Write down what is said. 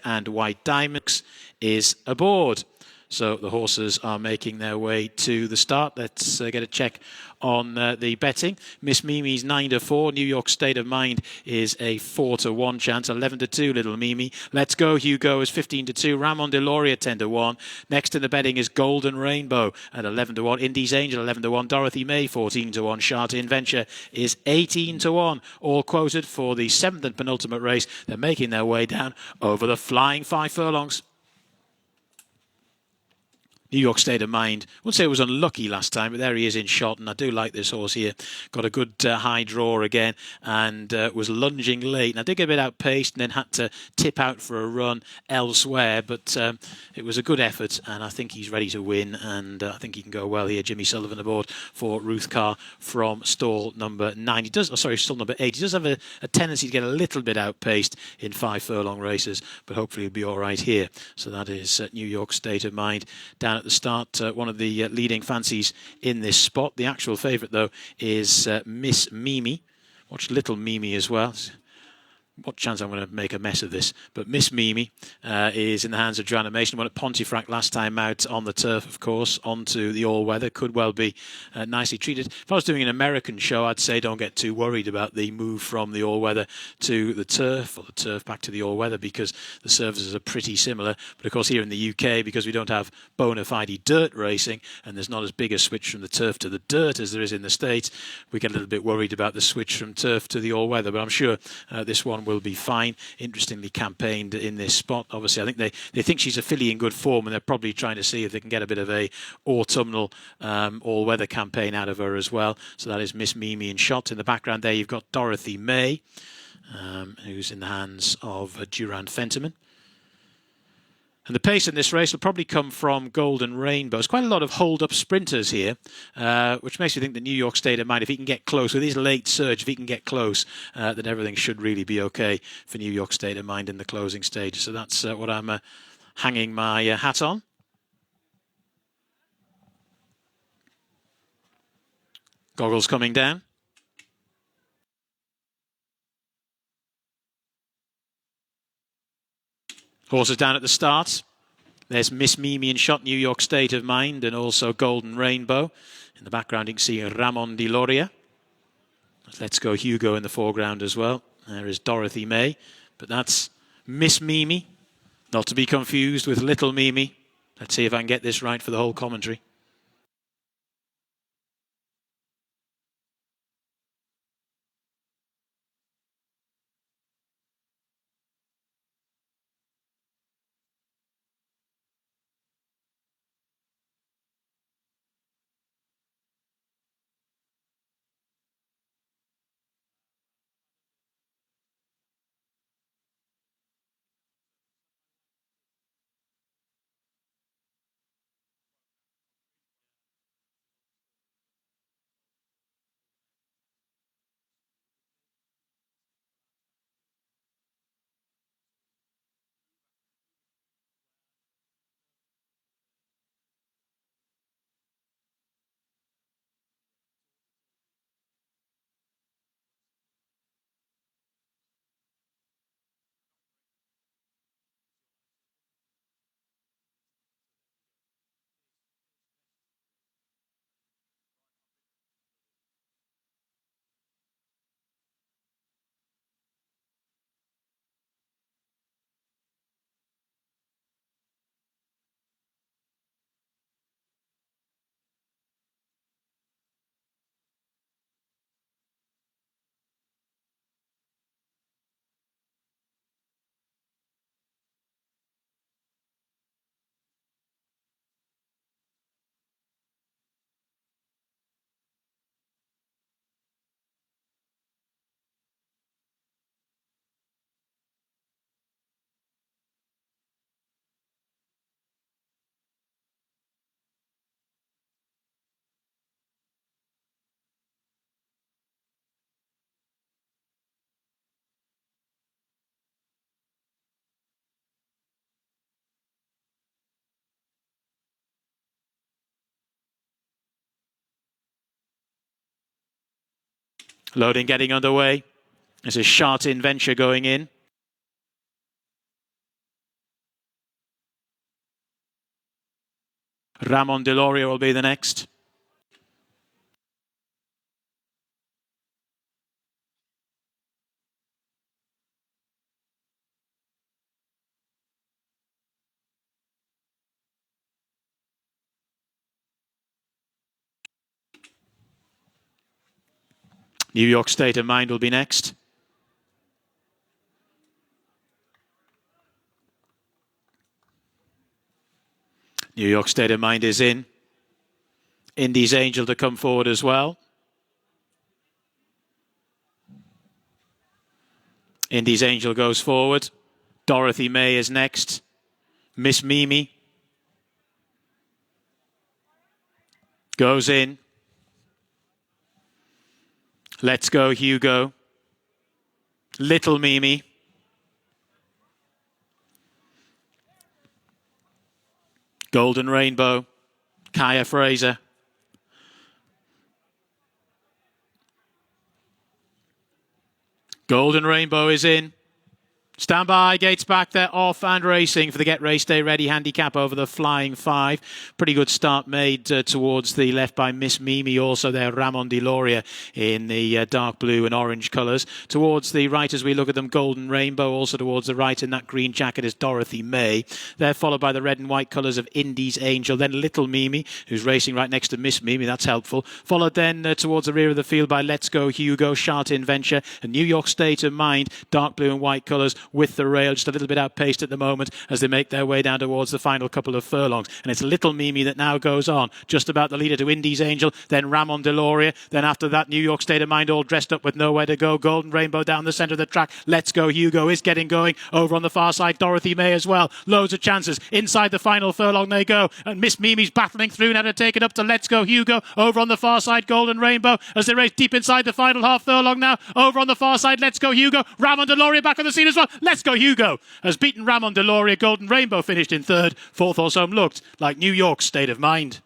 and White Diamonds is aboard. So the horses are making their way to the start. Let's get a check on the betting. Miss Mimi's 9-4. New York State of Mind is a 4-1 chance. 11-2, Little Mimi. Let's Go Hugo is 15-2. Ramon Deloria 10-1. Next in the betting is Golden Rainbow at 11-1. Indies Angel 11-1. Dorothy May 14-1. Shartin Venture is 18-1. All quoted for the 7th and penultimate race. They're making their way down over the flying 5 furlongs. New York State of Mind. I wouldn't say it was unlucky last time, but there he is in shot, and I do like this horse here. Got a good high draw again, and was lunging late. And I did get a bit outpaced, and then had to tip out for a run elsewhere, but it was a good effort, and I think he's ready to win, and I think he can go well here. Jimmy Sullivan aboard for Ruth Carr from stall number 9. He does, stall number 8. He does have a tendency to get a little bit outpaced in 5 furlong races, but hopefully he'll be all right here. So that is New York State of Mind down at the start, one of the leading fancies in this spot. The actual favourite, though, is Miss Mimi. Watch Little Mimi as well. What chance I'm going to make a mess of this. But Miss Mimi is in the hands of Joanna Mason. Won at Pontefract last time out on the turf, of course, onto the all-weather. Could well be nicely treated. If I was doing an American show, I'd say don't get too worried about the move from the all-weather to the turf, or the turf back to the all-weather, because the surfaces are pretty similar. But of course here in the UK, because we don't have bona fide dirt racing, and there's not as big a switch from the turf to the dirt as there is in the States, we get a little bit worried about the switch from turf to the all-weather. But I'm sure this one will be fine. Interestingly campaigned in this spot. Obviously, I think they think she's a filly in good form, and they're probably trying to see if they can get a bit of a autumnal all-weather campaign out of her as well. So that is Miss Mimi in shot. In the background there, you've got Dorothy May, who's in the hands of Durand Fentiman. And the pace in this race will probably come from Golden Rainbow. There's quite a lot of hold-up sprinters here, which makes me think that New York State of Mind, if he can get close, with his late surge, if he can get close, then everything should really be okay for New York State of Mind in the closing stage. So that's what I'm hanging my hat on. Goggles coming down. Horses down at the start. There's Miss Mimi in shot, New York State of Mind, and also Golden Rainbow. In the background, you can see Ramon Deloria. Let's Go Hugo in the foreground as well. There is Dorothy May. But that's Miss Mimi, not to be confused with Little Mimi. Let's see if I can get this right for the whole commentary. Loading getting underway. There's a Shartin Venture going in. Ramon Deloria will be the next. New York State of Mind will be next. New York State of Mind is in. Indy's Angel to come forward as well. Indy's Angel goes forward. Dorothy May is next. Miss Mimi goes in. Let's Go Hugo. Little Mimi. Golden Rainbow. Kaya Fraser. Golden Rainbow is in. Stand by, gates back, they're off and racing for the Get Race Day Ready handicap over the Flying 5. Pretty good start made towards the left by Miss Mimi, also there Ramon Deloria in the dark blue and orange colours. Towards the right as we look at them, Golden Rainbow, also towards the right in that green jacket is Dorothy May. They're followed by the red and white colours of Indy's Angel, then Little Mimi, who's racing right next to Miss Mimi, that's helpful. Followed then towards the rear of the field by Let's Go Hugo, Chartin Venture, and New York State of Mind, dark blue and white colours, with the rail, just a little bit outpaced at the moment as they make their way down towards the final couple of furlongs. And it's Little Mimi that now goes on, just about the leader to Indy's Angel, then Ramon Deloria, then after that New York State of Mind all dressed up with nowhere to go. Golden Rainbow down the centre of the track. Let's Go Hugo is getting going. Over on the far side, Dorothy May as well. Loads of chances. Inside the final furlong they go. And Miss Mimi's battling through now to take it up to Let's Go Hugo. Over on the far side, Golden Rainbow as they race deep inside the final half furlong now. Over on the far side, Let's Go Hugo. Ramon Deloria back on the scene as well. Let's Go Hugo has beaten Ramon Deloria. Golden Rainbow finished in third. Fourth or so looked like New York's State of Mind.